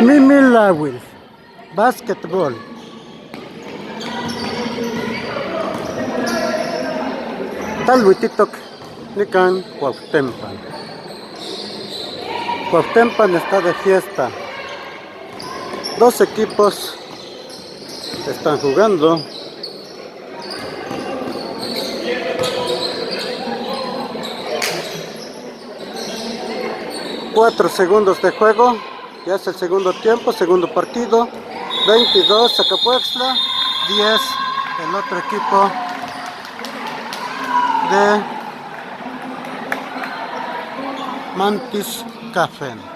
Mimilawil, basketball. Talhuititok, Nican, Cuauhtempan. Cuauhtempan está de fiesta. Dos equipos están jugando. Cuatro segundos de juego. Ya es el segundo tiempo, segundo partido. 22 Zacapuextla, 10 el otro equipo de Mantis Café.